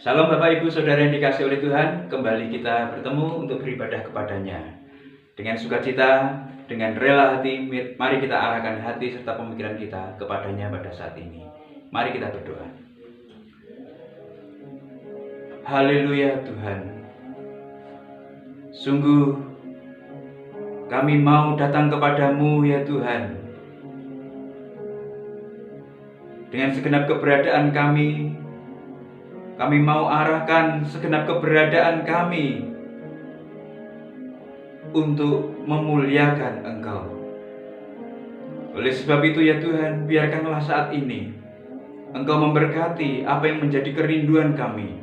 Shalom Bapak Ibu Saudara yang dikasihi oleh Tuhan, kembali kita bertemu untuk beribadah kepadanya. Dengan sukacita, dengan rela hati, mari kita arahkan hati serta pemikiran kita kepadanya pada saat ini. Mari kita berdoa. Haleluya Tuhan. Sungguh kami mau datang kepadamu ya Tuhan. Dengan segenap keberadaan kami mau arahkan segenap keberadaan kami untuk memuliakan Engkau. Oleh sebab itu ya Tuhan, biarkanlah saat ini Engkau memberkati apa yang menjadi kerinduan kami,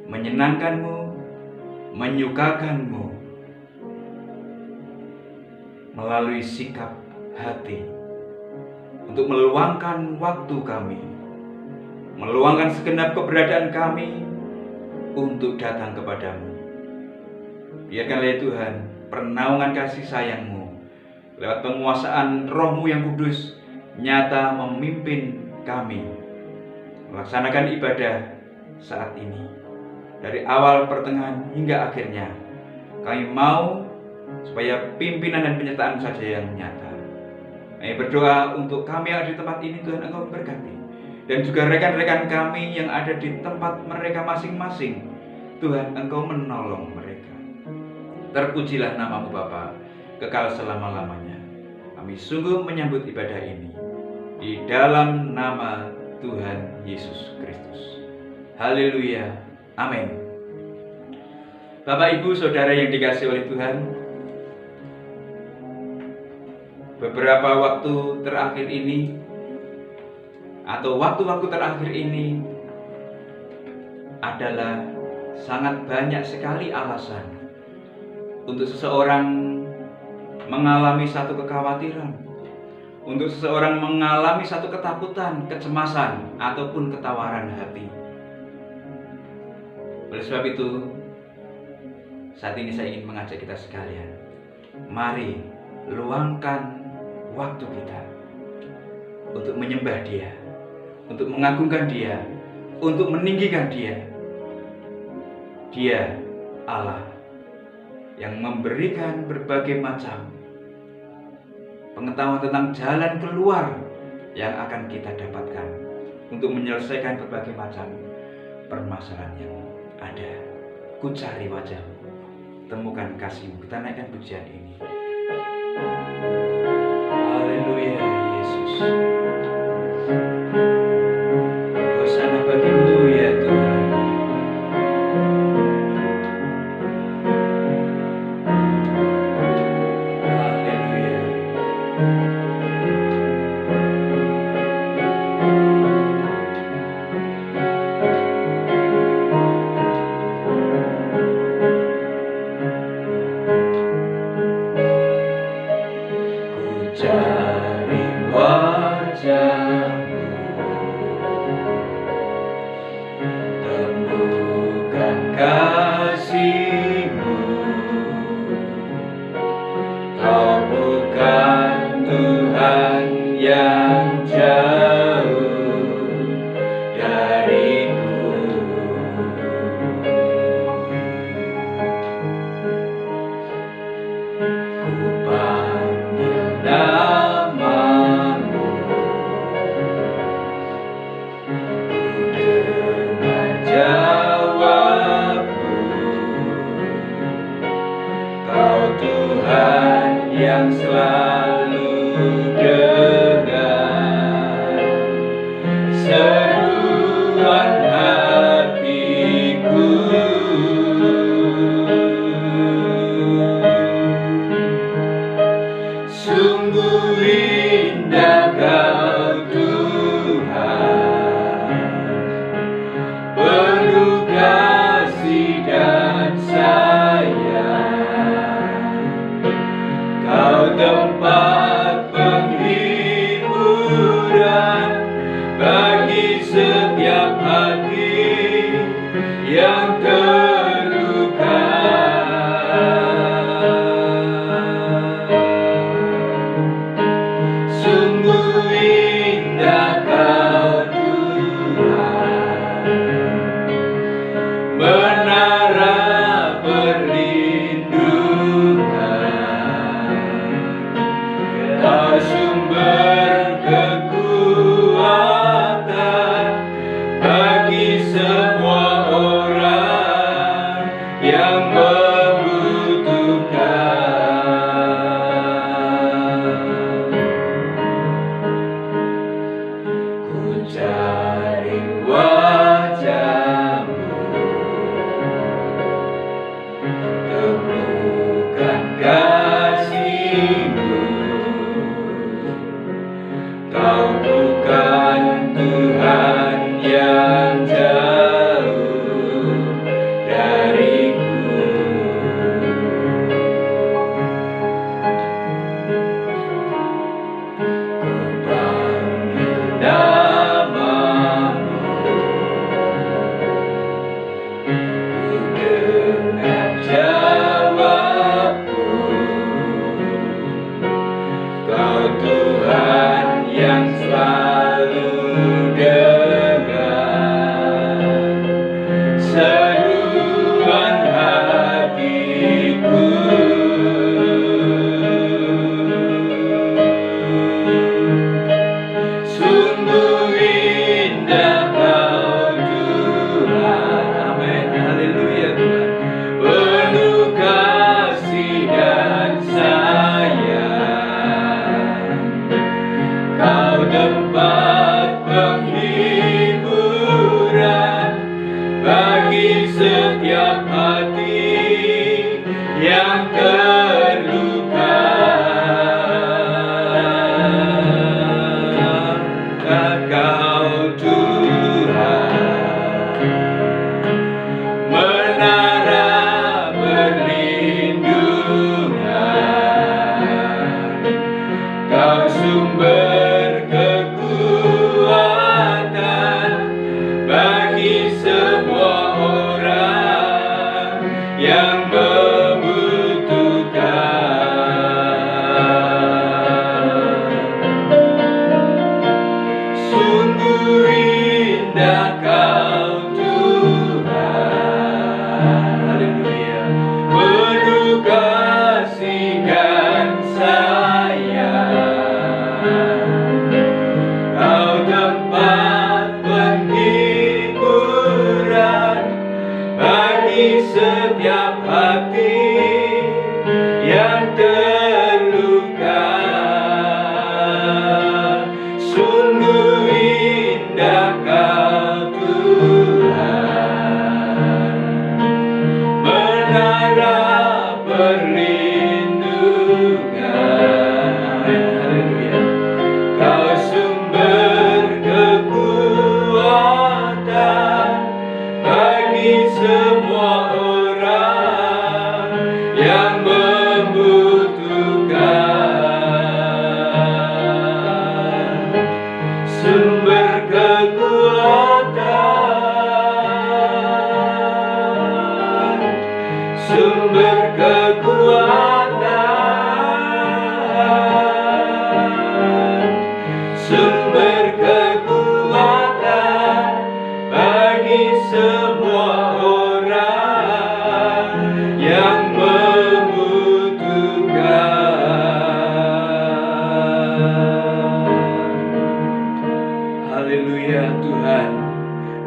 menyenangkan-Mu, menyukakan-Mu, melalui sikap hati, untuk meluangkan waktu kami, meluangkan segenap keberadaan kami untuk datang kepadamu. Biarkanlah ya Tuhan, pernaungan kasih sayang-Mu lewat penguasaan Roh-Mu yang kudus nyata memimpin kami melaksanakan ibadah saat ini. Dari awal, pertengahan, hingga akhirnya, kami mau supaya pimpinan dan penyertaan saja yang nyata. Kami berdoa untuk kami yang ada di tempat ini, Tuhan Engkau berkati. Dan juga rekan-rekan kami yang ada di tempat mereka masing-masing, Tuhan Engkau menolong mereka. Terpujilah nama-Mu Bapa, kekal selama-lamanya. Kami sungguh menyambut ibadah ini di dalam nama Tuhan Yesus Kristus. Haleluya, amin. Bapak Ibu Saudara yang dikasihi oleh Tuhan, beberapa waktu terakhir ini atau waktu-waktu terakhir ini adalah sangat banyak sekali alasan untuk seseorang mengalami satu kekhawatiran, untuk seseorang mengalami satu ketakutan, kecemasan, ataupun ketawaran hati. Oleh sebab itu, saat ini saya ingin mengajak kita sekalian, mari luangkan waktu kita untuk menyembah Dia, untuk mengagungkan Dia, untuk meninggikan Dia. Dia Allah yang memberikan berbagai macam pengetahuan tentang jalan keluar yang akan kita dapatkan untuk menyelesaikan berbagai macam permasalahan yang ada. Ku cari wajah-Mu, temukan kasih-Mu. Kita naikkan pujian ini. Haleluya Yesus. Hosana bagi-Mu ya Tuhan. Haleluya. Ku cari wajah-Mu, temukan kasih-Mu. Kau bukan Tuhan yang jauh dariku. Ku panggil nama-Mu, ku dengar jawab-Mu. Kau Tuhan yang selalu dengar seruan hatiku. Sungguh indah Kau Tuhan, penuh kasih dan sayang. Kau tempat penghiburan bagi setiap hati yang terluka. Sungguh indah Kau Tuhan,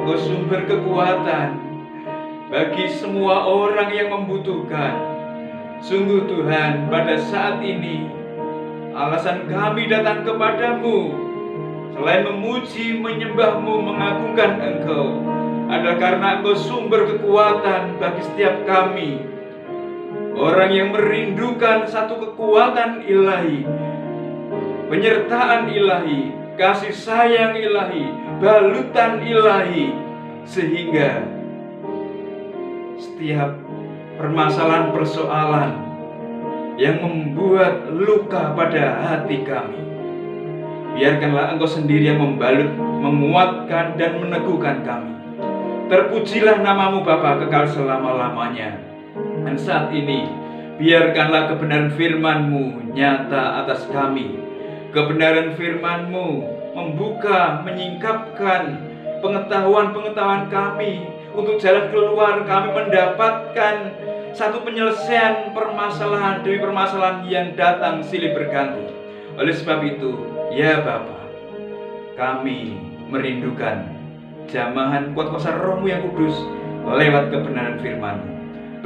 Engkau sumber kekuatan bagi semua orang yang membutuhkan. Sungguh Tuhan, pada saat ini alasan kami datang kepadamu selain memuji, menyembahmu, mengagungkan Engkau adalah karena Engkau sumber kekuatan bagi setiap kami, orang yang merindukan satu kekuatan ilahi, penyertaan ilahi, kasih sayang ilahi, balutan ilahi, sehingga setiap permasalahan-persoalan yang membuat luka pada hati kami, biarkanlah Engkau sendiri yang membalut, menguatkan, dan meneguhkan kami. Terpujilah namamu Bapa kekal selama-lamanya. Dan saat ini, biarkanlah kebenaran firman-Mu nyata atas kami. Kebenaran firman-Mu membuka, menyingkapkan pengetahuan-pengetahuan kami untuk jalan keluar kami mendapatkan satu penyelesaian permasalahan demi permasalahan yang datang silih berganti. Oleh sebab itu, ya Bapa, kami merindukan jamahan kuat kuasa Roh-Mu yang kudus lewat kebenaran firman-Mu.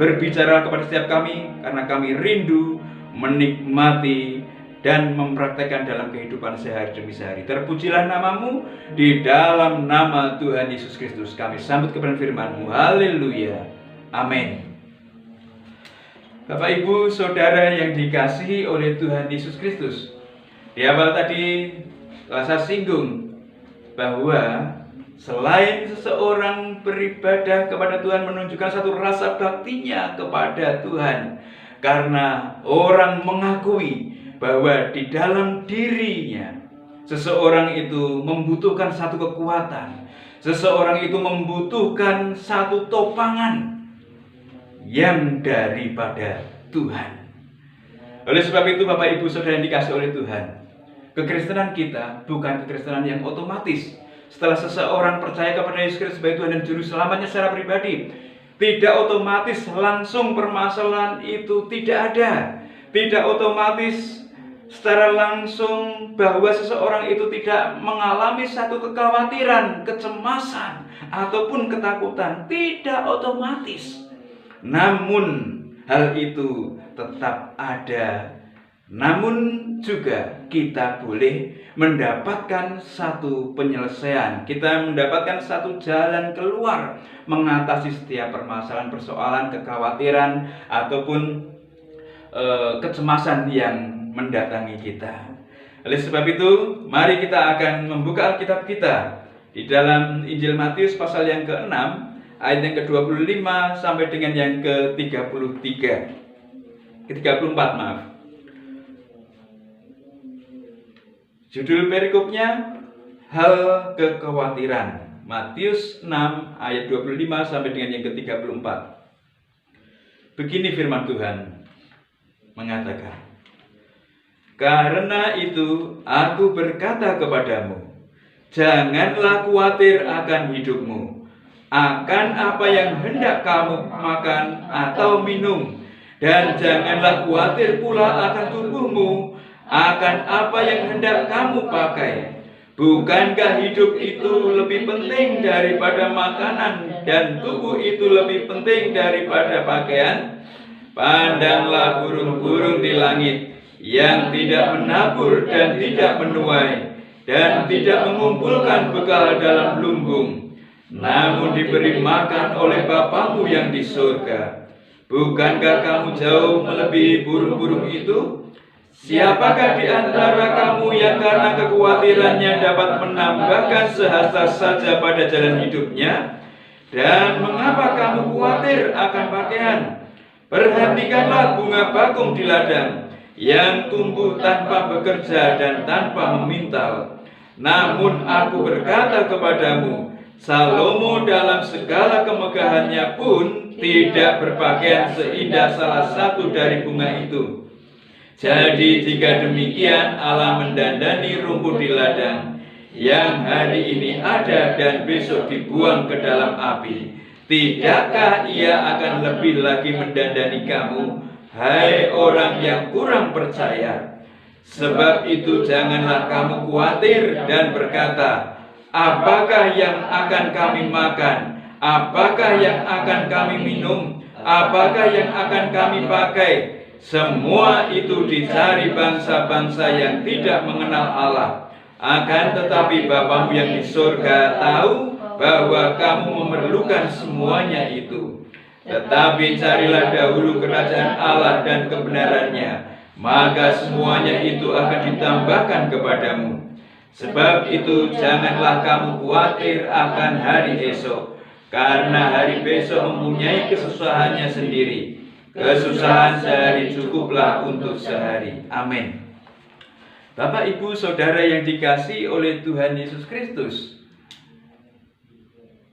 Berbicara kepada setiap kami, karena kami rindu menikmati dan mempraktekkan dalam kehidupan sehari demi sehari. Terpujilah namamu, di dalam nama Tuhan Yesus Kristus kami sambut kebenaran firman-Mu. Haleluya. Amin. Bapak, Ibu, Saudara yang dikasihi oleh Tuhan Yesus Kristus, di awal tadi telah saya singgung bahwa selain seseorang beribadah kepada Tuhan, menunjukkan satu rasa baktinya kepada Tuhan, karena orang mengakui bahwa di dalam dirinya seseorang itu membutuhkan satu kekuatan, seseorang itu membutuhkan satu topangan yang daripada Tuhan. Oleh sebab itu, Bapak, Ibu, Saudara yang dikasihi oleh Tuhan, kekristenan kita bukan kekristenan yang otomatis. Setelah seseorang percaya kepada Yesus Kristus sebagai Tuhan dan Juru Selamatnya secara pribadi, tidak otomatis langsung permasalahan itu tidak ada. Tidak otomatis secara langsung bahwa seseorang itu tidak mengalami satu kekhawatiran, kecemasan, ataupun ketakutan. Tidak otomatis. Namun hal itu tetap ada. Namun juga kita boleh mendapatkan satu penyelesaian. Kita mendapatkan satu jalan keluar mengatasi setiap permasalahan, persoalan, kekhawatiran, ataupun kecemasan yang mendatangi kita. Oleh sebab itu, mari kita akan membuka Alkitab kita di dalam Injil Matius pasal yang ke-6, ayat yang ke-25 sampai dengan yang ke-34, maaf. Judul perikopnya hal kekhawatiran. Matius 6 ayat 25 sampai dengan yang ke-34. Begini firman Tuhan mengatakan, "Karena itu aku berkata kepadamu, janganlah khawatir akan hidupmu, akan apa yang hendak kamu makan atau minum, dan janganlah khawatir pula akan tubuhmu, akan apa yang hendak kamu pakai. Bukankah hidup itu lebih penting daripada makanan, dan tubuh itu lebih penting daripada pakaian? Pandanglah burung-burung di langit, yang tidak menabur dan tidak menuai, dan tidak mengumpulkan bekal dalam lumbung, namun diberi makan oleh Bapamu yang di surga. Bukankah kamu jauh melebihi burung-burung itu? Siapakah di antara kamu yang karena kekhawatirannya dapat menambahkan sehasta saja pada jalan hidupnya? Dan mengapa kamu khawatir akan pakaian? Perhatikanlah bunga bakung di ladang, yang tumbuh tanpa bekerja dan tanpa memintal. Namun aku berkata kepadamu, Salomo dalam segala kemegahannya pun tidak berpakaian seindah salah satu dari bunga itu. Jadi jika demikian Allah mendandani rumput di ladang, yang hari ini ada dan besok dibuang ke dalam api, tidakkah Ia akan lebih lagi mendandani kamu, hai orang yang kurang percaya? Sebab itu janganlah kamu khawatir dan berkata, Apakah yang akan kami makan? Apakah yang akan kami minum? Apakah yang akan kami pakai? Semua itu dicari bangsa-bangsa yang tidak mengenal Allah. Akan tetapi Bapamu yang di surga tahu bahwa kamu memerlukan semuanya itu. Tetapi carilah dahulu kerajaan Allah dan kebenarannya, maka semuanya itu akan ditambahkan kepadamu. Sebab itu janganlah kamu khawatir akan hari esok, karena hari besok mempunyai kesusahannya sendiri. Kesusahan sehari cukuplah untuk sehari. Amin. Bapak, Ibu, Saudara yang dikasihi oleh Tuhan Yesus Kristus,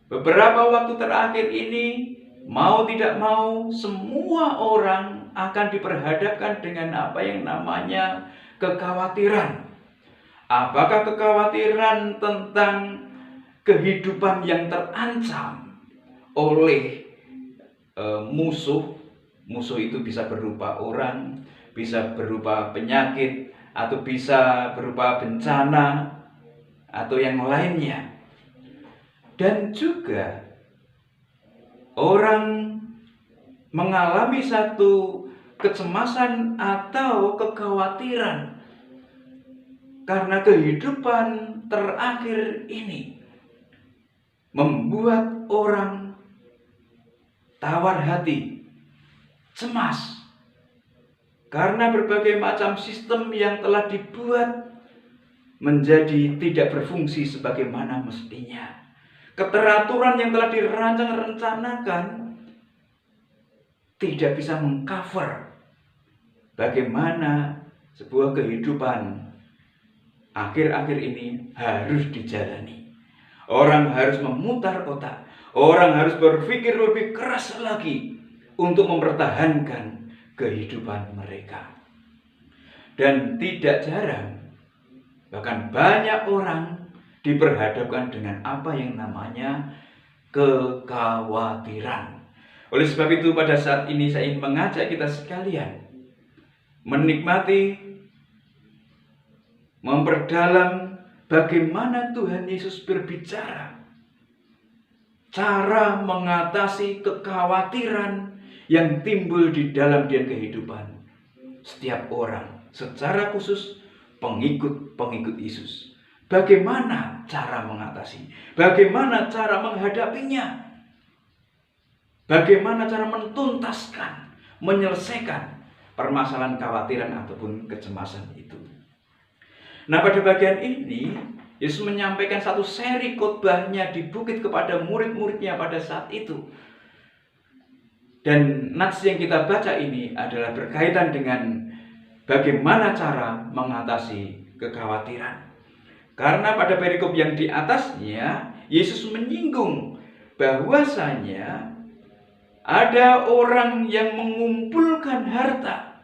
beberapa waktu terakhir ini, mau tidak mau, semua orang akan diperhadapkan dengan apa yang namanya kekhawatiran. Apakah kekhawatiran tentang kehidupan yang terancam oleh musuh? Musuh itu bisa berupa orang, bisa berupa penyakit, atau bisa berupa bencana, atau yang lainnya. Dan juga orang mengalami satu kecemasan atau kekhawatiran karena kehidupan terakhir ini membuat orang tawar hati, cemas, karena berbagai macam sistem yang telah dibuat menjadi tidak berfungsi sebagaimana mestinya. Keteraturan yang telah dirancang-rencanakan tidak bisa mengcover bagaimana sebuah kehidupan akhir-akhir ini harus dijalani. Orang harus memutar otak, orang harus berpikir lebih keras lagi untuk mempertahankan kehidupan mereka. Dan tidak jarang, bahkan banyak orang diperhadapkan dengan apa yang namanya kekhawatiran. Oleh sebab itu, pada saat ini saya ingin mengajak kita sekalian menikmati, memperdalam bagaimana Tuhan Yesus berbicara, cara mengatasi kekhawatiran yang timbul di dalam kehidupan setiap orang, secara khusus pengikut-pengikut Yesus. Bagaimana cara mengatasi? Bagaimana cara menghadapinya? Bagaimana cara mentuntaskan, menyelesaikan permasalahan kekhawatiran ataupun kecemasan itu? Nah, pada bagian ini Yesus menyampaikan satu seri khotbahnya di bukit kepada murid-muridnya pada saat itu. Dan nats yang kita baca ini adalah berkaitan dengan bagaimana cara mengatasi kekhawatiran. Karena pada perikop yang di atasnya, Yesus menyinggung bahwasanya ada orang yang mengumpulkan harta,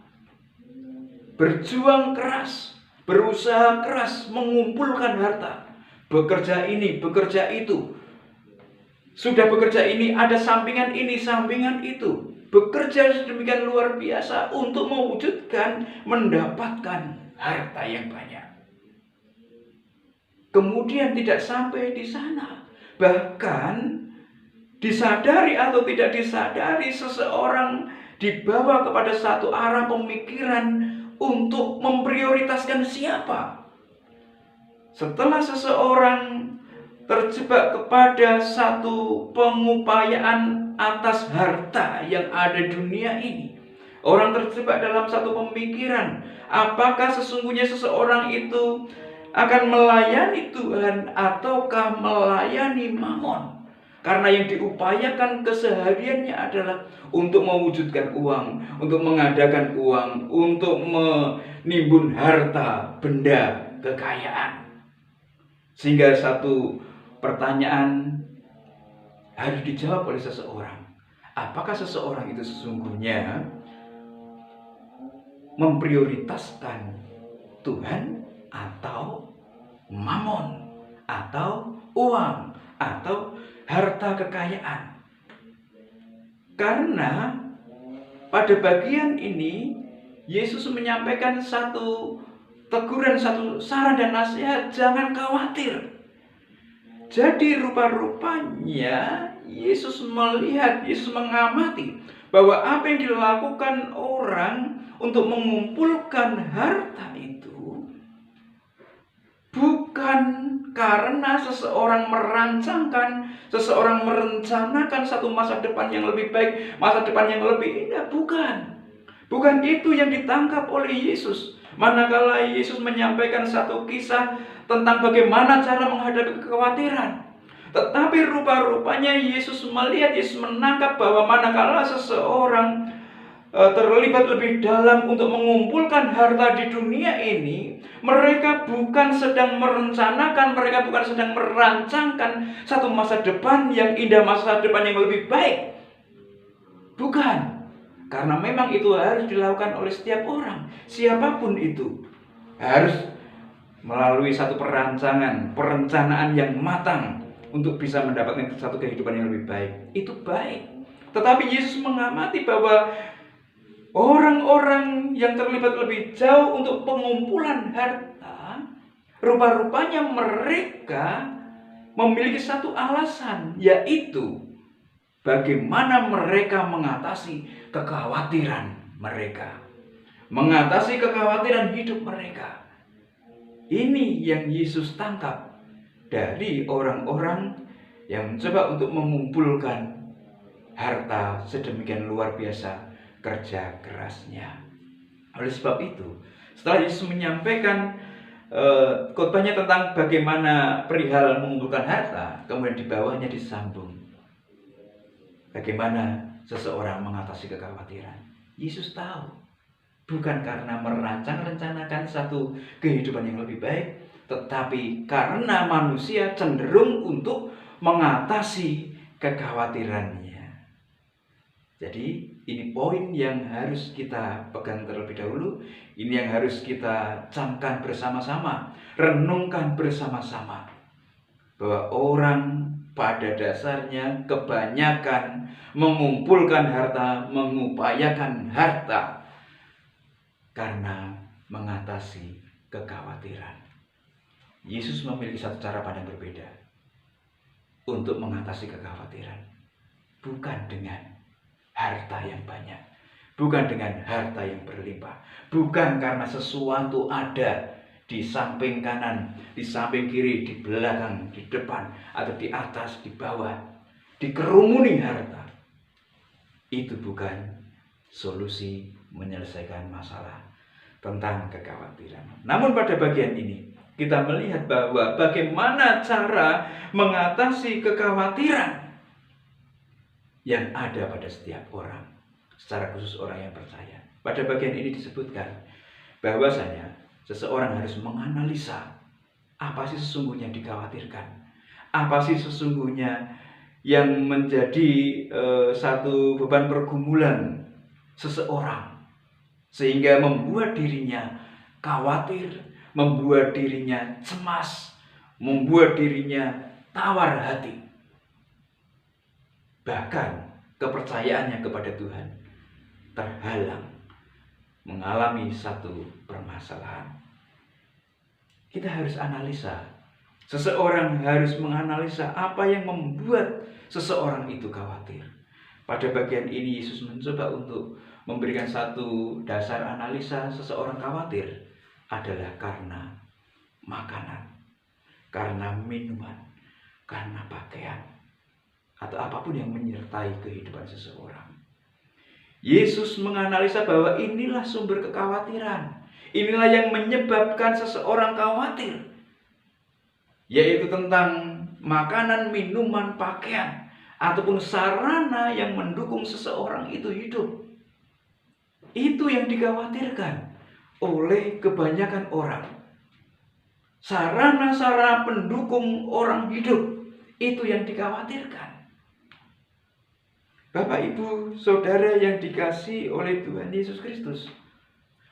berjuang keras, berusaha keras mengumpulkan harta, bekerja ini, bekerja itu. Sudah bekerja ini, ada sampingan ini, sampingan itu. Bekerja sedemikian luar biasa untuk mewujudkan, mendapatkan harta yang banyak. Kemudian tidak sampai di sana. Bahkan disadari atau tidak disadari, seseorang dibawa kepada satu arah pemikiran untuk memprioritaskan siapa. Setelah seseorang terjebak kepada satu pengupayaan atas harta yang ada di dunia ini, orang terjebak dalam satu pemikiran, apakah sesungguhnya seseorang itu akan melayani Tuhan ataukah melayani mamon? Karena yang diupayakan kesehariannya adalah untuk mewujudkan uang, untuk mengadakan uang, untuk menimbun harta, benda, kekayaan. Sehingga satu pertanyaan harus dijawab oleh seseorang. Apakah seseorang itu sesungguhnya memprioritaskan Tuhan atau mamon, atau uang, atau harta kekayaan? Karena pada bagian ini Yesus menyampaikan satu teguran, satu saran dan nasihat, jangan khawatir. Jadi rupa-rupanya Yesus melihat, Yesus mengamati bahwa apa yang dilakukan orang untuk mengumpulkan harta itu bukan karena seseorang merancangkan, seseorang merencanakan satu masa depan yang lebih baik, masa depan yang lebih indah. Bukan. Bukan itu yang ditangkap oleh Yesus. Manakala Yesus menyampaikan satu kisah tentang bagaimana cara menghadapi kekhawatiran. Tetapi rupa-rupanya Yesus melihat, Yesus menangkap bahwa manakala seseorang terlibat lebih dalam untuk mengumpulkan harta di dunia ini, mereka bukan sedang merencanakan, mereka bukan sedang merancangkan satu masa depan yang indah, masa depan yang lebih baik. Bukan. Karena memang itu harus dilakukan oleh setiap orang, siapapun itu, harus melalui satu perencanaan yang matang untuk bisa mendapatkan satu kehidupan yang lebih baik. Itu baik. Tetapi Yesus mengamati bahwa orang-orang yang terlibat lebih jauh untuk pengumpulan harta, rupa-rupanya mereka memiliki satu alasan, yaitu bagaimana mereka mengatasi kekhawatiran mereka, mengatasi kekhawatiran hidup mereka. Ini yang Yesus tangkap dari orang-orang yang mencoba untuk mengumpulkan harta sedemikian luar biasa kerja kerasnya. Oleh sebab itu, setelah Yesus menyampaikan khotbahnya tentang bagaimana perihal mengumpulkan harta, kemudian di bawahnya disambung bagaimana seseorang mengatasi kekhawatiran. Yesus tahu, bukan karena merancang-rencanakan satu kehidupan yang lebih baik, tetapi karena manusia cenderung untuk mengatasi kekhawatirannya. Jadi ini poin yang harus kita pegang terlebih dahulu. Ini yang harus kita camkan bersama-sama, renungkan bersama-sama, bahwa orang pada dasarnya kebanyakan mengumpulkan harta, mengupayakan harta karena mengatasi kekhawatiran. Yesus memiliki satu cara pandang berbeda untuk mengatasi kekhawatiran. Bukan dengan harta yang banyak, bukan dengan harta yang berlimpah, bukan karena sesuatu ada di samping kanan, di samping kiri, di belakang, di depan, atau di atas, di bawah, dikerumuni harta. Itu bukan solusi menyelesaikan masalah tentang kekhawatiran. Namun pada bagian ini kita melihat bahwa bagaimana cara mengatasi kekhawatiran yang ada pada setiap orang, secara khusus orang yang percaya. Pada bagian ini disebutkan bahwasanya seseorang harus menganalisa apa sih sesungguhnya yang dikhawatirkan, apa sih sesungguhnya yang menjadi satu beban pergumulan seseorang, sehingga membuat dirinya khawatir, membuat dirinya cemas, membuat dirinya tawar hati. Bahkan kepercayaannya kepada Tuhan terhalang, mengalami satu permasalahan. Kita harus analisa. Seseorang harus menganalisa apa yang membuat seseorang itu khawatir. Pada bagian ini Yesus mencoba untuk memberikan satu dasar analisa seseorang khawatir adalah karena makanan, karena minuman, karena pakaian, atau apapun yang menyertai kehidupan seseorang. Yesus menganalisa bahwa inilah sumber kekhawatiran. Inilah yang menyebabkan seseorang khawatir, yaitu tentang makanan, minuman, pakaian, ataupun sarana yang mendukung seseorang itu hidup. Itu yang dikhawatirkan oleh kebanyakan orang. Sarana-sarana pendukung orang hidup, itu yang dikhawatirkan. Bapak, Ibu, Saudara yang dikasihi oleh Tuhan Yesus Kristus,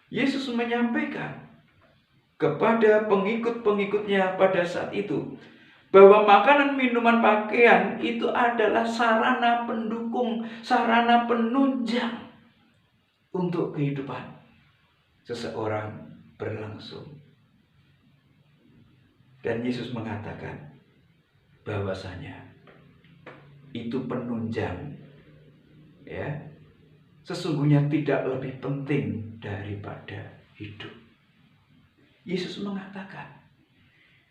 Yesus menyampaikan kepada pengikut-pengikutnya pada saat itu bahwa makanan, minuman, pakaian itu adalah sarana pendukung, sarana penunjang untuk kehidupan seseorang berlangsung. Dan Yesus mengatakan bahwasanya itu penunjang, ya, sesungguhnya tidak lebih penting daripada hidup. Yesus mengatakan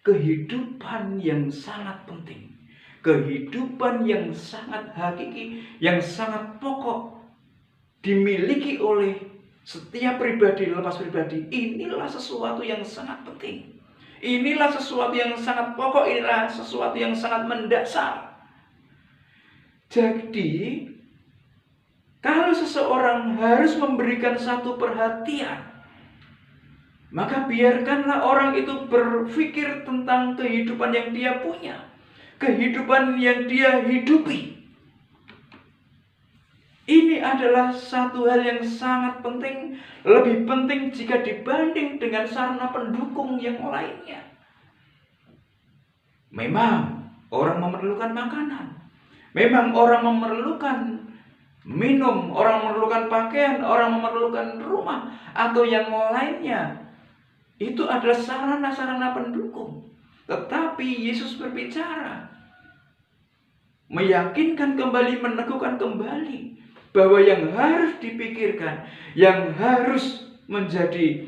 kehidupan yang sangat penting, kehidupan yang sangat hakiki, yang sangat pokok dimiliki oleh setiap pribadi lepas pribadi. Inilah sesuatu yang sangat penting. Inilah sesuatu yang sangat pokok, inilah sesuatu yang sangat mendasar. Jadi, kalau seseorang harus memberikan satu perhatian, maka biarkanlah orang itu berpikir tentang kehidupan yang dia punya, kehidupan yang dia hidupi. Ini adalah satu hal yang sangat penting, lebih penting jika dibanding dengan sarana pendukung yang lainnya. Memang orang memerlukan makanan, memang orang memerlukan minum, orang memerlukan pakaian, orang memerlukan rumah atau yang lainnya. Itu adalah sarana-sarana pendukung. Tetapi Yesus berbicara, meyakinkan kembali, meneguhkan kembali bahwa yang harus dipikirkan, yang harus menjadi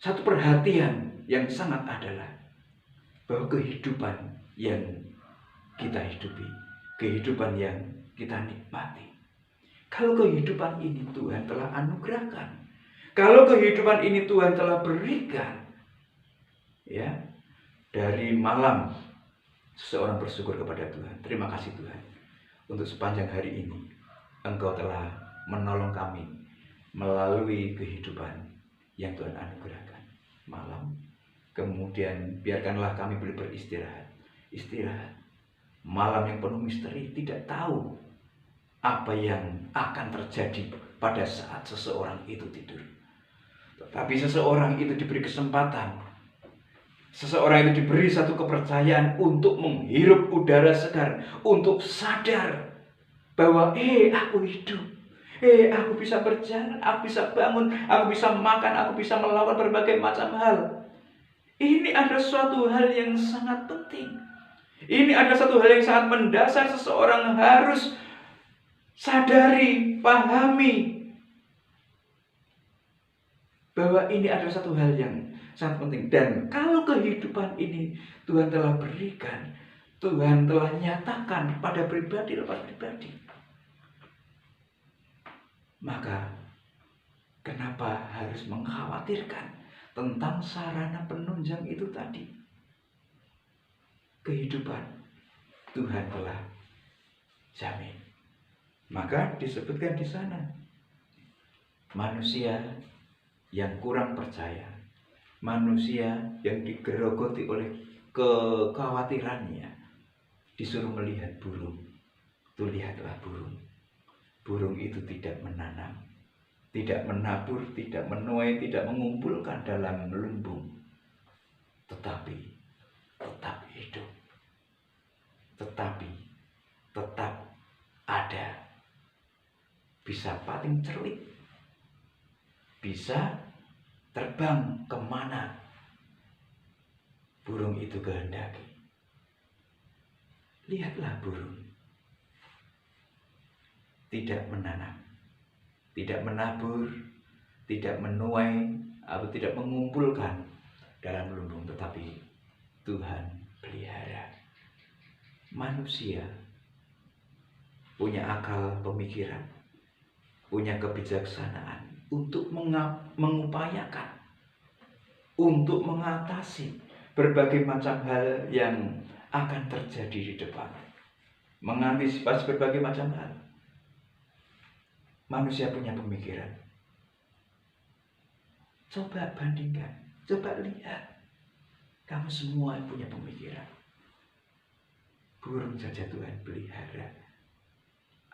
satu perhatian yang sangat adalah bahwa kehidupan yang kita hidupi, kehidupan yang kita nikmati. Kalau kehidupan ini Tuhan telah anugerahkan, kalau kehidupan ini Tuhan telah berikan, ya, dari malam seseorang bersyukur kepada Tuhan. Terima kasih Tuhan, untuk sepanjang hari ini Engkau telah menolong kami melalui kehidupan yang Tuhan anugerahkan. Malam, kemudian biarkanlah kami boleh beristirahat. Istirahat. Malam yang penuh misteri, tidak tahu apa yang akan terjadi pada saat seseorang itu tidur. Tetapi seseorang itu diberi kesempatan, seseorang itu diberi satu kepercayaan untuk menghirup udara segar, untuk sadar bahwa aku hidup, aku bisa berjalan, aku bisa bangun, aku bisa makan, aku bisa melakukan berbagai macam hal. Ini adalah suatu hal yang sangat penting. Ini adalah satu hal yang sangat mendasar. Seseorang harus sadari, pahami bahwa ini adalah satu hal yang sangat penting. Dan kalau kehidupan ini Tuhan telah berikan, Tuhan telah nyatakan pada pribadi lepas pribadi, maka kenapa harus mengkhawatirkan tentang sarana penunjang itu tadi? Kehidupan Tuhan telah jamin. Maka disebutkan di sana, manusia yang kurang percaya, manusia yang digerogoti oleh kekhawatirannya, disuruh melihat burung. Tuh, lihatlah burung. Burung itu tidak menanam, tidak menabur, tidak menuai, tidak mengumpulkan dalam lumbung, tetapi tetap hidup, tetapi tetap ada, bisa paling celik, bisa terbang kemana burung itu kehendaki. Lihatlah burung, tidak menanam, tidak menabur, tidak menuai, atau tidak mengumpulkan dalam lumbung, tetapi Tuhan pelihara. Manusia punya akal pemikiran, punya kebijaksanaan untuk mengupayakan, untuk mengatasi berbagai macam hal yang akan terjadi di depan, mengantisipasi berbagai macam hal. Manusia punya pemikiran. Coba bandingkan, coba lihat. Kamu semua punya pemikiran. Burung saja Tuhan pelihara,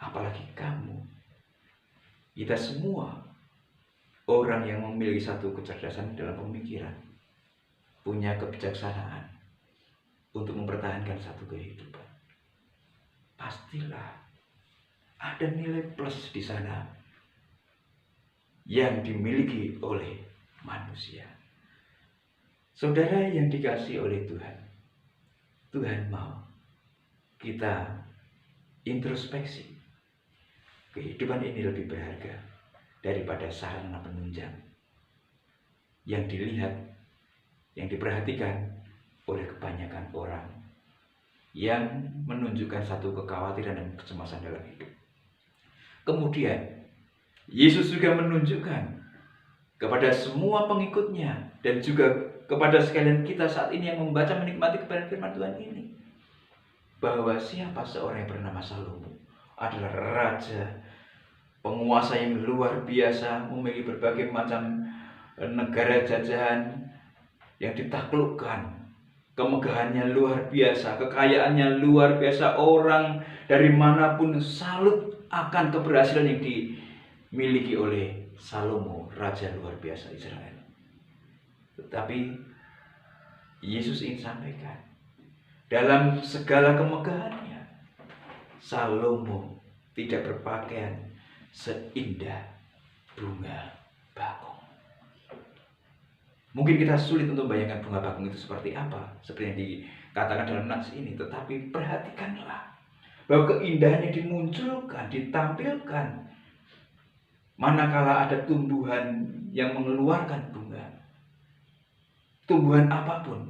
apalagi kamu. Kita semua orang yang memiliki satu kecerdasan dalam pemikiran, punya kebijaksanaan untuk mempertahankan satu kehidupan. Pastilah ada nilai plus di sana yang dimiliki oleh manusia. Saudara yang dikasihi oleh Tuhan, Tuhan mau kita introspeksi. Kehidupan ini lebih berharga daripada sarana penunjang yang dilihat, yang diperhatikan oleh kebanyakan orang yang menunjukkan satu kekhawatiran dan kecemasan dalam hidup. Kemudian Yesus juga menunjukkan kepada semua pengikutnya dan juga kepada sekalian kita saat ini yang membaca menikmati kebenaran firman Tuhan ini, bahwa siapa seorang yang bernama Salomo adalah raja, penguasa yang luar biasa, memiliki berbagai macam negara jajahan yang ditaklukkan. Kemegahannya luar biasa, kekayaannya luar biasa, orang dari manapun salut akan keberhasilan yang dimiliki oleh Salomo, raja luar biasa Israel. Tetapi Yesus ingin sampaikan, dalam segala kemegahannya, Salomo tidak berpakaian seindah bunga bakung. Mungkin kita sulit untuk membayangkan bunga bakung itu seperti apa, seperti yang dikatakan dalam nats ini. Tetapi perhatikanlah bahwa keindahan yang dimunculkan, ditampilkan manakala ada tumbuhan yang mengeluarkan bunga. Tumbuhan apapun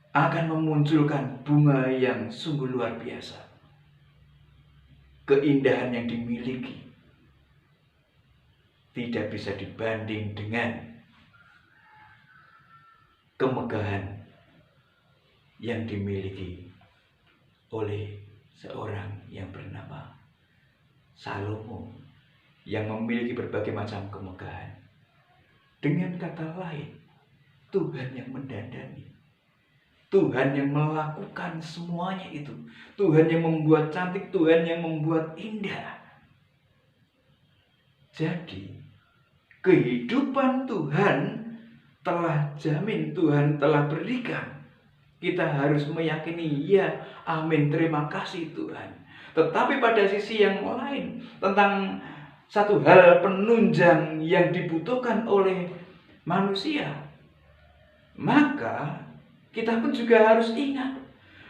akan memunculkan bunga yang sungguh luar biasa. Keindahan yang dimiliki tidak bisa dibanding dengan kemegahan yang dimiliki oleh seorang yang bernama Salomo, yang memiliki berbagai macam kemegahan. Dengan kata lain, Tuhan yang mendandani, Tuhan yang melakukan semuanya itu, Tuhan yang membuat cantik, Tuhan yang membuat indah. Jadi kehidupan Tuhan telah jamin, Tuhan telah berikan. Kita harus meyakini, ya, amin, terima kasih Tuhan. Tetapi pada sisi yang lain, tentang satu hal penunjang yang dibutuhkan oleh manusia, maka kita pun juga harus ingat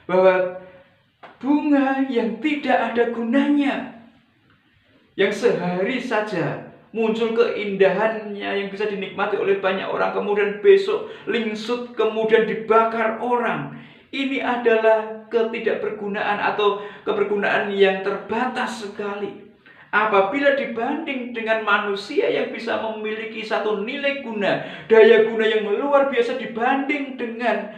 bahwa bunga yang tidak ada gunanya, yang sehari saja muncul keindahannya yang bisa dinikmati oleh banyak orang, kemudian besok lingsut, kemudian dibakar orang, ini adalah ketidakbergunaan atau kebergunaan yang terbatas sekali. Apabila dibanding dengan manusia yang bisa memiliki satu nilai guna, daya guna yang luar biasa dibanding dengan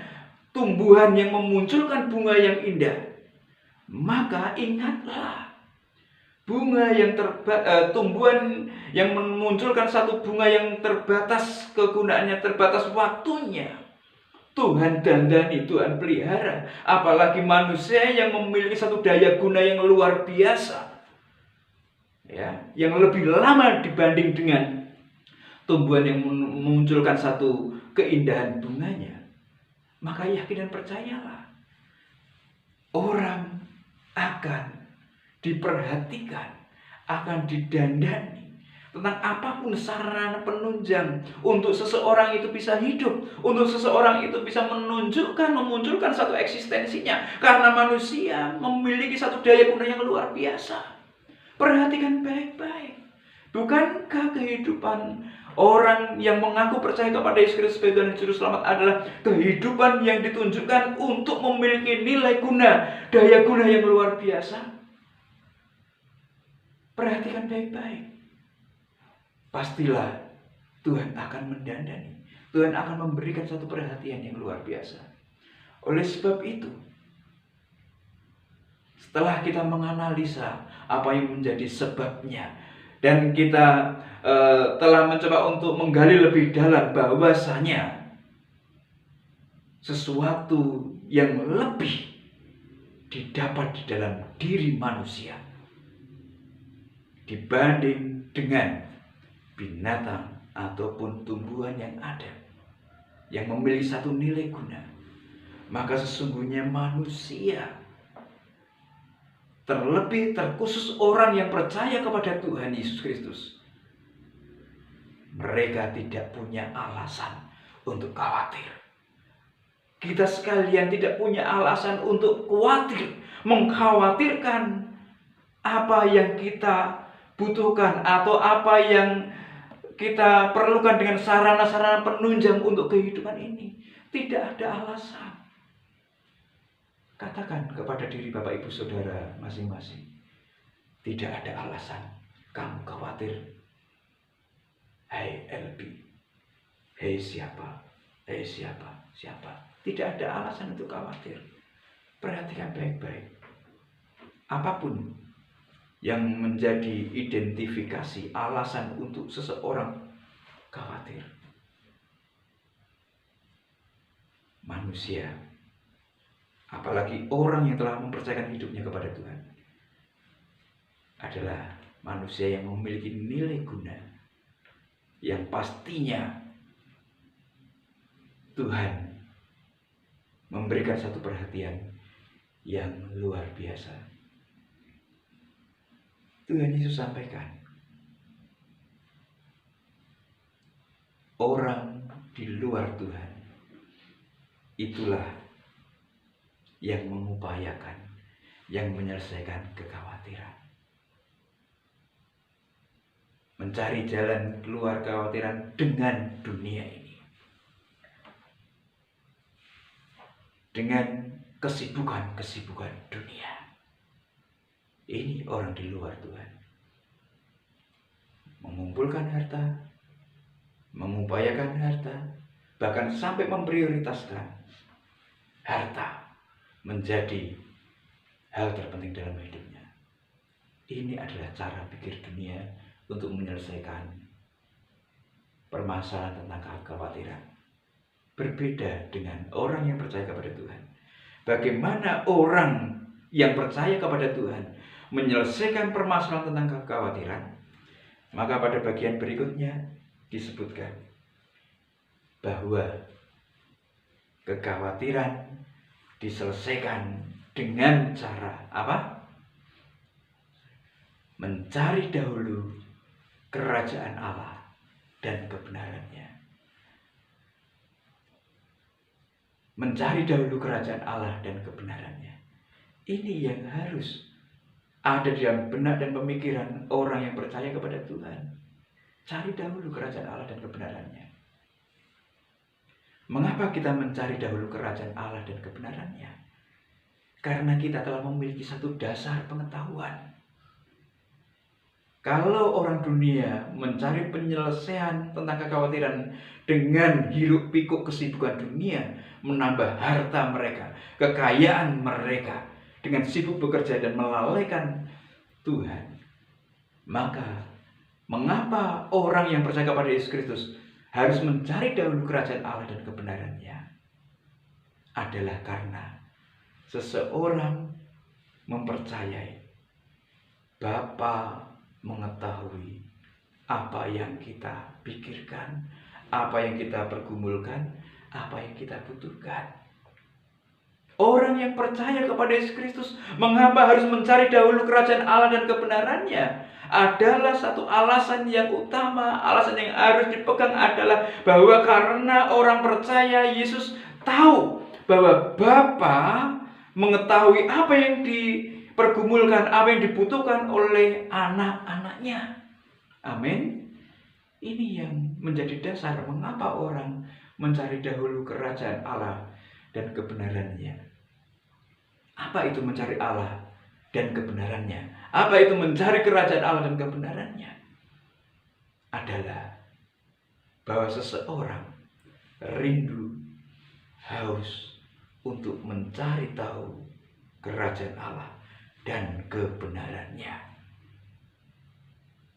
tumbuhan yang memunculkan bunga yang indah, maka ingatlah, bunga yang tumbuhan yang memunculkan satu bunga yang terbatas kegunaannya, terbatas waktunya, Tuhan dandani, Tuhan pelihara. Apalagi manusia yang memiliki satu daya guna yang luar biasa, ya, yang lebih lama dibanding dengan tumbuhan yang memunculkan satu keindahan bunganya. Maka yakin dan percayalah, orang akan diperhatikan, akan didandani tentang apapun sarana penunjang untuk seseorang itu bisa hidup, untuk seseorang itu bisa memunculkan satu eksistensinya, karena manusia memiliki satu daya guna yang luar biasa. Perhatikan baik-baik, bukankah kehidupan orang yang mengaku percaya kepada Yesus Kristus sebagai Tuhan dan Juru Selamat adalah kehidupan yang ditunjukkan untuk memiliki nilai guna, daya guna yang luar biasa? Perhatikan baik-baik. Pastilah Tuhan akan mendandani, Tuhan akan memberikan satu perhatian yang luar biasa. Oleh sebab itu, setelah kita menganalisa apa yang menjadi sebabnya, dan kita telah mencoba untuk menggali lebih dalam bahwasanya sesuatu yang lebih didapat di dalam diri manusia dibanding dengan binatang ataupun tumbuhan yang ada, yang memiliki satu nilai guna, maka sesungguhnya manusia, terlebih terkhusus orang yang percaya kepada Tuhan Yesus Kristus, mereka tidak punya alasan untuk khawatir. kita sekalian tidak punya alasan untuk khawatir, mengkhawatirkan apa yang kita butuhkan atau apa yang kita perlukan dengan sarana-sarana penunjang untuk kehidupan ini. Tidak ada alasan. Katakan kepada diri Bapak Ibu Saudara masing-masing, tidak ada alasan kamu khawatir. Hai LB, hei siapa, siapa. Tidak ada alasan untuk khawatir. Perhatikan baik-baik. Apapun yang menjadi identifikasi alasan untuk seseorang khawatir, manusia, apalagi orang yang telah mempercayakan hidupnya kepada Tuhan, adalah manusia yang memiliki nilai guna yang pastinya Tuhan memberikan satu perhatian yang luar biasa. Tuhan Yesus sampaikan, orang di luar Tuhan itulah yang mengupayakan, yang menyelesaikan kekhawatiran. Mencari jalan keluar kekhawatiran dengan dunia ini. Dengan kesibukan-kesibukan dunia. Ini orang di luar Tuhan. Mengumpulkan harta, mengupayakan harta, bahkan sampai memprioritaskan harta menjadi hal terpenting dalam hidupnya. Ini adalah cara pikir dunia untuk menyelesaikan permasalahan tentang kekhawatiran. Berbeda dengan orang yang percaya kepada Tuhan. Bagaimana orang yang percaya kepada Tuhan menyelesaikan permasalahan tentang kekhawatiran? Maka pada bagian berikutnya disebutkan bahwa kekhawatiran diselesaikan dengan cara apa? Mencari dahulu kerajaan Allah dan kebenarannya. Mencari dahulu kerajaan Allah dan kebenarannya. Ini yang harus ada di dalam benak dan pemikiran orang yang percaya kepada Tuhan. Cari dahulu kerajaan Allah dan kebenarannya. Mengapa kita mencari dahulu kerajaan Allah dan kebenarannya? Karena kita telah memiliki satu dasar pengetahuan. Kalau orang dunia mencari penyelesaian tentang kekhawatiran dengan hiruk pikuk kesibukan dunia, menambah harta mereka, kekayaan mereka, dengan sibuk bekerja dan melalaikan Tuhan, maka mengapa orang yang percaya kepada Yesus Kristus harus mencari dahulu kerajaan Allah dan kebenarannya? Adalah karena seseorang mempercayai Bapa mengetahui apa yang kita pikirkan, apa yang kita pergumulkan, apa yang kita butuhkan. Orang yang percaya kepada Yesus Kristus, mengapa harus mencari dahulu kerajaan Allah dan kebenarannya? Adalah satu alasan yang utama, alasan yang harus dipegang adalah bahwa karena orang percaya, Yesus tahu bahwa Bapa mengetahui apa yang dipergumulkan, apa yang dibutuhkan oleh anak-anaknya. Amin. Ini yang menjadi dasar mengapa orang mencari dahulu kerajaan Allah dan kebenarannya. Apa itu mencari Allah dan kebenarannya? Apa itu mencari kerajaan Allah dan kebenarannya? Adalah bahwa seseorang rindu, haus untuk mencari tahu kerajaan Allah dan kebenarannya.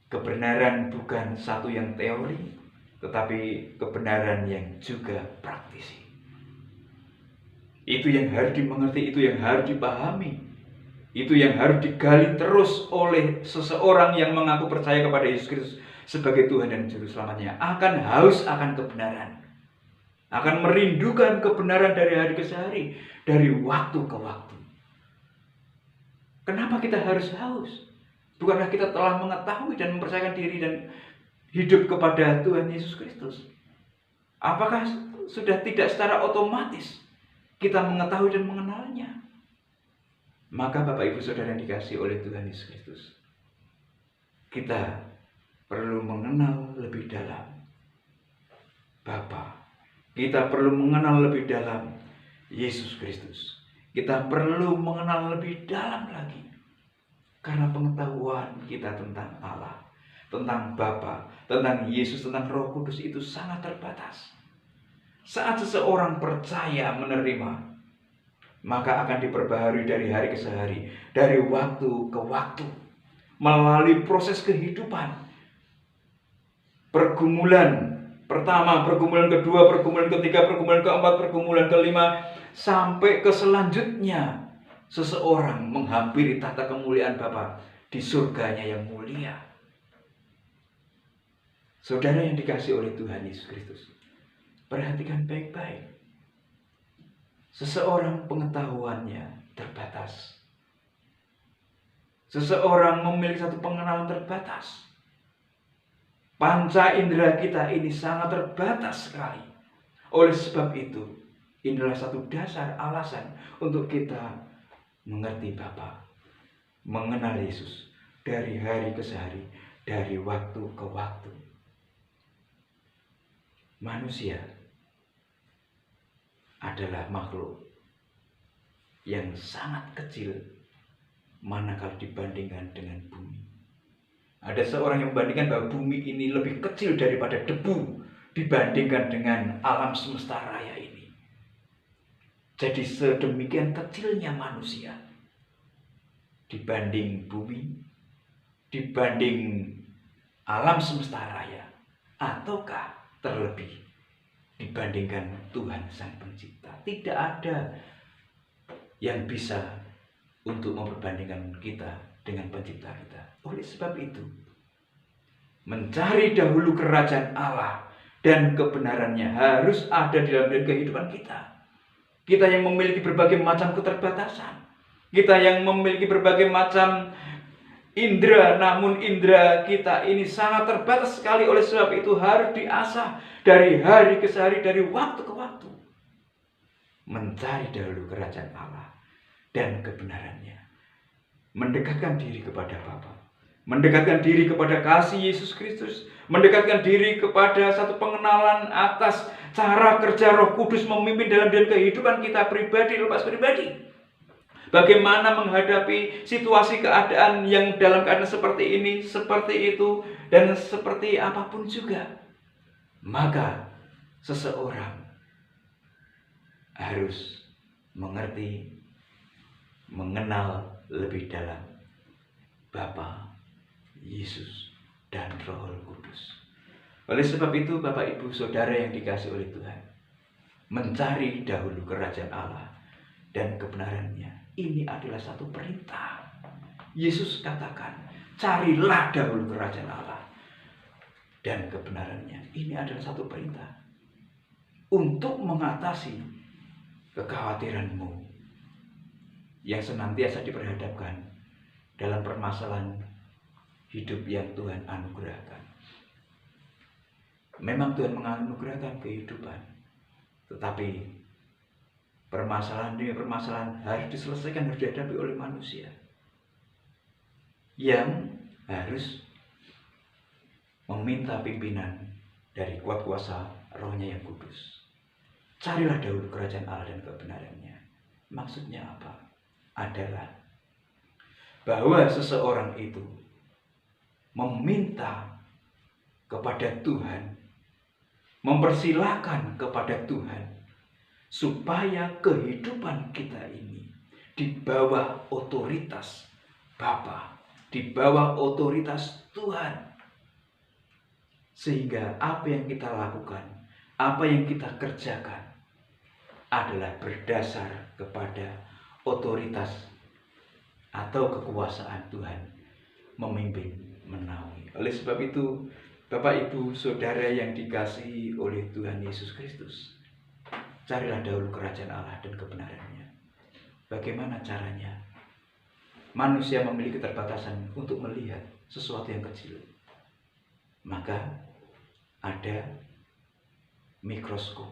Kebenaran bukan satu yang teori, tetapi kebenaran yang juga praktisi. Itu yang harus dimengerti, itu yang harus dipahami, itu yang harus digali terus oleh seseorang yang mengaku percaya kepada Yesus Kristus sebagai Tuhan dan Juru Selamatnya. Akan haus akan kebenaran, akan merindukan kebenaran dari hari ke hari, dari waktu ke waktu. Kenapa kita harus haus? Bukankah kita telah mengetahui dan mempercayakan diri dan hidup kepada Tuhan Yesus Kristus? Apakah sudah tidak secara otomatis kita mengetahui dan mengenalnya. Maka Bapak Ibu Saudara yang dikasihi oleh Tuhan Yesus Kristus, kita perlu mengenal lebih dalam Bapa. Kita perlu mengenal lebih dalam Yesus Kristus. Kita perlu mengenal lebih dalam lagi. Karena pengetahuan kita tentang Allah, tentang Bapa, tentang Yesus, tentang Roh Kudus itu sangat terbatas. Saat seseorang percaya menerima, maka akan diperbaharui dari hari ke hari, dari waktu ke waktu, melalui proses kehidupan. Pergumulan pertama, pergumulan kedua, pergumulan ketiga, pergumulan keempat, pergumulan kelima, sampai ke selanjutnya seseorang menghampiri tahta kemuliaan Bapa di surganya yang mulia. Saudara yang dikasihi oleh Tuhan Yesus Kristus, perhatikan baik-baik. Seseorang pengetahuannya terbatas. Seseorang memiliki satu pengenalan terbatas. Panca indera kita ini sangat terbatas sekali. Oleh sebab itu, inilah satu dasar alasan untuk kita mengerti Bapa, mengenal Yesus dari hari ke hari, dari waktu ke waktu. Manusia adalah makhluk yang sangat kecil manakala dibandingkan dengan bumi. Ada seorang yang membandingkan bahwa bumi ini lebih kecil daripada debu dibandingkan dengan alam semesta raya ini. Jadi sedemikian kecilnya manusia dibanding bumi, dibanding alam semesta raya, ataukah terlebih dibandingkan Tuhan Sang Pencipta. Tidak ada yang bisa untuk memperbandingkan kita dengan pencipta kita. Oleh sebab itu, mencari dahulu kerajaan Allah dan kebenarannya harus ada di dalam kehidupan kita. Kita yang memiliki berbagai macam keterbatasan, kita yang memiliki berbagai macam indera, namun indera kita ini sangat terbatas sekali. Oleh sebab itu harus diasah dari hari ke hari, dari waktu ke waktu. Mencari dahulu kerajaan Allah dan kebenarannya. Mendekatkan diri kepada Bapa, mendekatkan diri kepada kasih Yesus Kristus, mendekatkan diri kepada satu pengenalan atas cara kerja Roh Kudus memimpin dalam kehidupan kita pribadi lepas pribadi. Bagaimana menghadapi situasi keadaan yang dalam keadaan seperti ini, seperti itu, dan seperti apapun juga. Maka seseorang harus mengerti, mengenal lebih dalam Bapa, Yesus, dan Roh Kudus. Oleh sebab itu, Bapak Ibu Saudara yang dikasihi oleh Tuhan, mencari dahulu kerajaan Allah dan kebenarannya. Ini adalah satu perintah. Yesus katakan, carilah dahulu kerajaan Allah dan kebenarannya. Ini adalah satu perintah untuk mengatasi kekhawatiranmu yang senantiasa diperhadapkan dalam permasalahan hidup yang Tuhan anugerahkan. Memang Tuhan menganugerahkan kehidupan, tetapi permasalahan demi permasalahan harus diselesaikan, harus dihadapi oleh manusia yang harus meminta pimpinan dari kuat kuasa Rohnya yang kudus. Carilah dahulu kerajaan Allah dan kebenarannya. Maksudnya apa? Adalah bahwa seseorang itu meminta kepada Tuhan, mempersilahkan kepada Tuhan supaya kehidupan kita ini di bawah otoritas Bapa, di bawah otoritas Tuhan. Sehingga apa yang kita lakukan, apa yang kita kerjakan adalah berdasar kepada otoritas atau kekuasaan Tuhan memimpin, menaungi. Oleh sebab itu, Bapak Ibu Saudara yang dikasihi oleh Tuhan Yesus Kristus, carilah dahulu kerajaan Allah dan kebenarannya. Bagaimana caranya? Manusia memiliki keterbatasan untuk melihat sesuatu yang kecil. Maka ada mikroskop.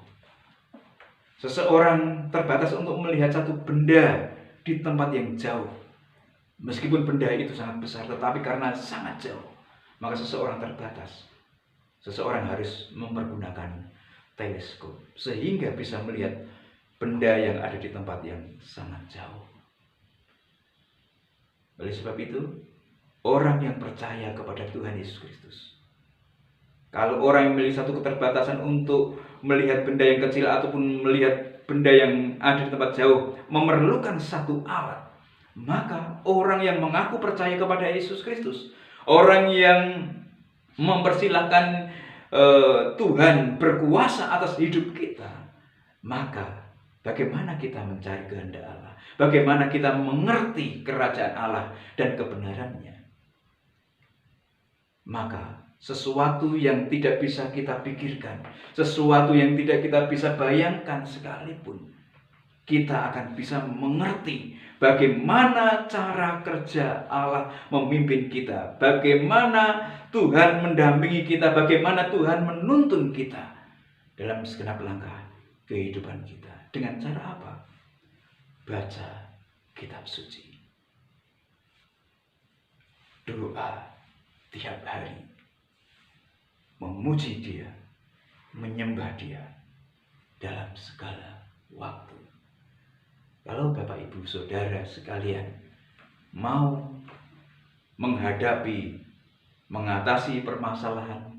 Seseorang terbatas untuk melihat satu benda di tempat yang jauh. Meskipun benda itu sangat besar, tetapi karena sangat jauh, maka seseorang terbatas. Seseorang harus mempergunakan teleskop sehingga bisa melihat benda yang ada di tempat yang sangat jauh. Oleh sebab itu, orang yang percaya kepada Tuhan Yesus Kristus, kalau orang yang memiliki satu keterbatasan untuk melihat benda yang kecil ataupun melihat benda yang ada di tempat jauh, memerlukan satu alat, maka orang yang mengaku percaya kepada Yesus Kristus, orang yang mempersilahkan Tuhan berkuasa atas hidup kita, maka bagaimana kita mencari kehendak Allah? Bagaimana kita mengerti kerajaan Allah dan kebenarannya? Maka sesuatu yang tidak bisa kita pikirkan, sesuatu yang tidak kita bisa bayangkan sekalipun, kita akan bisa mengerti bagaimana cara kerja Allah memimpin kita, bagaimana Tuhan mendampingi kita, bagaimana Tuhan menuntun kita dalam segenap langkah kehidupan kita. Dengan cara apa? Baca kitab suci, doa tiap hari, memuji Dia, menyembah Dia dalam segala waktu. Kalau Bapak Ibu Saudara sekalian mau mengatasi permasalahan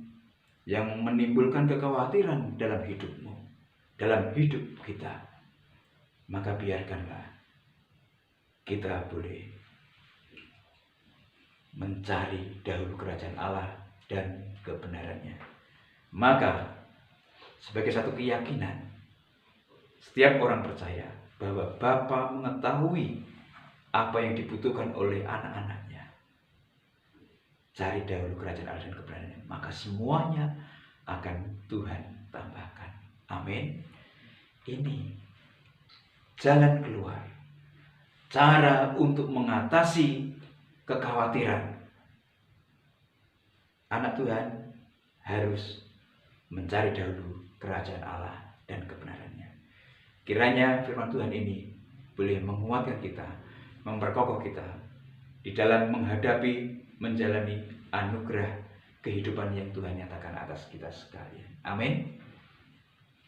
yang menimbulkan kekhawatiran dalam hidupmu, dalam hidup kita, maka biarkanlah kita boleh mencari dahulu kerajaan Allah dan kebenarannya. Maka sebagai satu keyakinan, setiap orang percaya bahwa Bapa mengetahui apa yang dibutuhkan oleh anak-anaknya. Cari dahulu kerajaan Allah dan kebenarannya, maka semuanya akan Tuhan tambahkan. Amin. Ini jalan keluar, cara untuk mengatasi kekhawatiran. Anak Tuhan harus mencari dahulu kerajaan Allah dan kebenarannya. Kiranya firman Tuhan ini boleh menguatkan kita, memperkokoh kita di dalam menghadapi, menjalani anugerah kehidupan yang Tuhan nyatakan atas kita sekalian. Amin.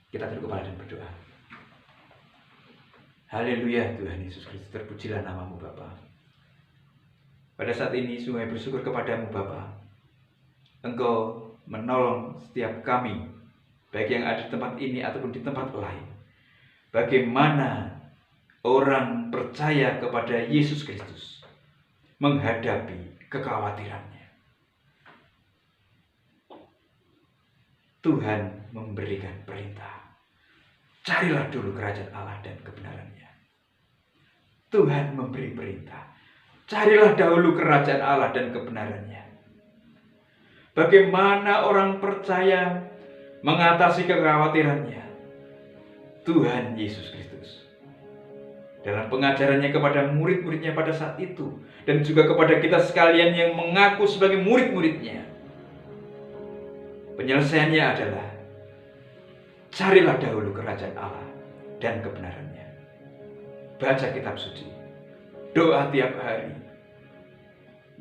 Kita tunduk kepala dan berdoa. Haleluya, Tuhan Yesus Kristus, terpujilah nama-Mu Bapa. Pada saat ini sungguh bersyukur kepadamu Bapa. Engkau menolong setiap kami, baik yang ada di tempat ini ataupun di tempat lain. Bagaimana orang percaya kepada Yesus Kristus menghadapi kekhawatirannya. Tuhan memberikan perintah, carilah dulu kerajaan Allah dan kebenarannya. Tuhan memberi perintah, carilah dahulu kerajaan Allah dan kebenarannya. Bagaimana orang percaya mengatasi kekhawatirannya? Tuhan Yesus Kristus dalam pengajarannya kepada murid-muridnya pada saat itu, dan juga kepada kita sekalian yang mengaku sebagai murid-muridnya, penyelesaiannya adalah carilah dahulu kerajaan Allah dan kebenarannya. Baca kitab suci, doa tiap hari,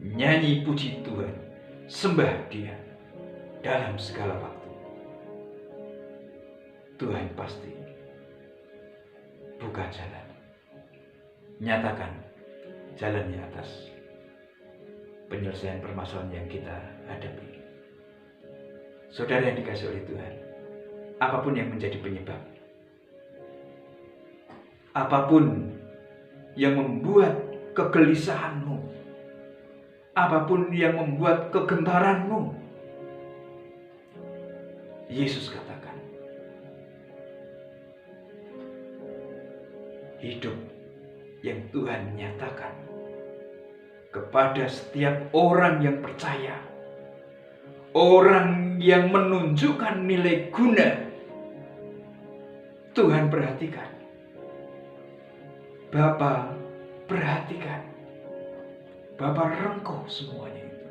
nyanyi puji Tuhan, sembah Dia dalam segala waktu. Tuhan pasti buka jalan, nyatakan jalannya atas penyelesaian permasalahan yang kita hadapi. Saudara yang dikasihi oleh Tuhan, apapun yang menjadi penyebab, apapun yang membuat kegelisahanmu, apapun yang membuat kegentaranmu, Yesus katakan, hidup yang Tuhan nyatakan kepada setiap orang yang percaya, orang yang menunjukkan nilai guna, Tuhan perhatikan. Bapa perhatikan. Bapa rengkuh semuanya itu.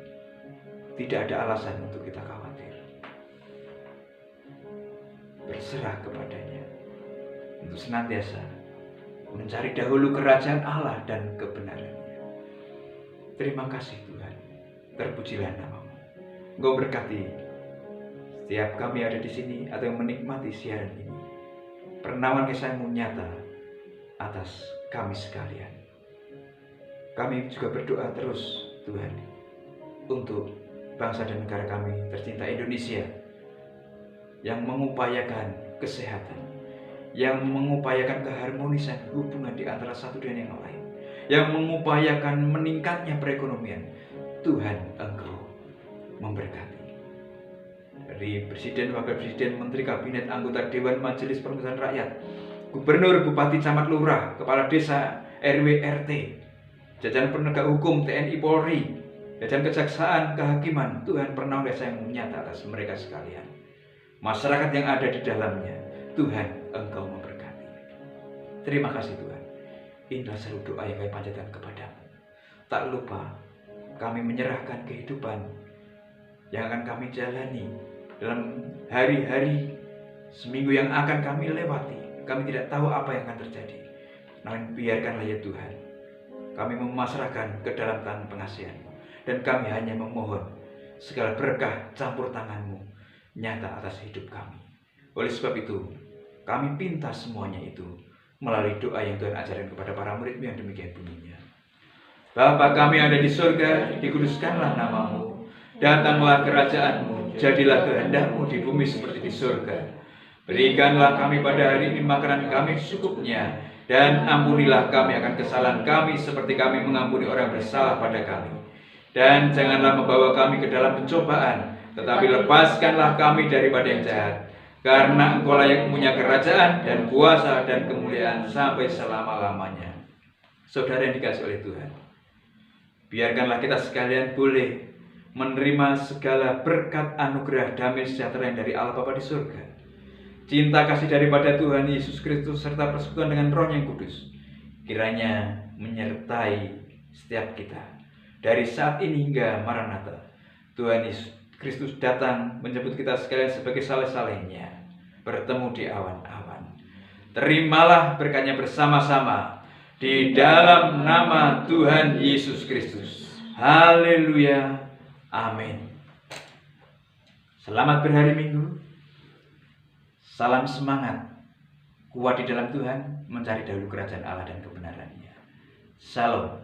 Tidak ada alasan untuk kita khawatir. Berserah kepadanya. untuk senantiasa mencari dahulu kerajaan Allah dan kebenarannya. Terima kasih Tuhan, terpujilah nama-Mu. Engkau berkati setiap kami ada di sini atau yang menikmati siaran ini. Pernawan kasih-Mu nyata atas kami sekalian. Kami juga berdoa terus Tuhan untuk bangsa dan negara kami tercinta Indonesia yang mengupayakan kesehatan, yang mengupayakan keharmonisan hubungan di antara satu dan yang lain, yang mengupayakan meningkatnya perekonomian. Tuhan, Engkau memberkati. Dari Presiden, Wakil Presiden, Menteri Kabinet, anggota Dewan Majelis Permusyawaratan Rakyat, Gubernur, Bupati, Camat, Lurah, Kepala Desa, RW, RT, jajaran penegak hukum, TNI, Polri, jajaran kejaksaan, kehakiman. Tuhan, pernawan kasih-Mu nyata atas mereka sekalian. Masyarakat yang ada di dalamnya, Tuhan, Engkau memberkati. Terima kasih Tuhan. Inilah seru doa yang kami panjatkan kepadamu. Tak lupa kami menyerahkan kehidupan yang akan kami jalani dalam hari-hari seminggu yang akan kami lewati. Kami tidak tahu apa yang akan terjadi. Namun biarkanlah ya Tuhan, kami memasrahkan ke dalam tangan pengasihan-Mu. Dan kami hanya memohon segala berkah campur tangan-Mu nyata atas hidup kami. Oleh sebab itu, kami pinta semuanya itu melalui doa yang Tuhan ajarkan kepada para murid-Mu yang demikian bunyinya. Bapa kami yang ada di surga, dikuduskanlah nama-Mu. Datanglah kerajaan-Mu, jadilah kehendak-Mu di bumi seperti di surga. Berikanlah kami pada hari ini makanan kami secukupnya, dan ampunilah kami akan kesalahan kami seperti kami mengampuni orang bersalah pada kami. Dan janganlah membawa kami ke dalam pencobaan, tetapi lepaskanlah kami daripada yang jahat. Karena Engkau yang punya kerajaan dan kuasa dan kemuliaan sampai selama-lamanya. Saudara yang dikasihi oleh Tuhan, biarkanlah kita sekalian boleh menerima segala berkat anugerah damai sejahtera yang dari Allah Bapa di surga. Cinta kasih daripada Tuhan Yesus Kristus serta persekutuan dengan Roh yang Kudus kiranya menyertai setiap kita dari saat ini hingga Maranatha. Tuhan Yesus Kristus datang menjemput kita sekalian sebagai saleh-salehnya, bertemu di awan-awan. Terimalah berkatnya bersama-sama di dalam nama Tuhan Yesus Kristus. Haleluya. Amin. Selamat berhari Minggu. Salam semangat. Kuat di dalam Tuhan, mencari dahulu kerajaan Allah dan kebenarannya. Shalom.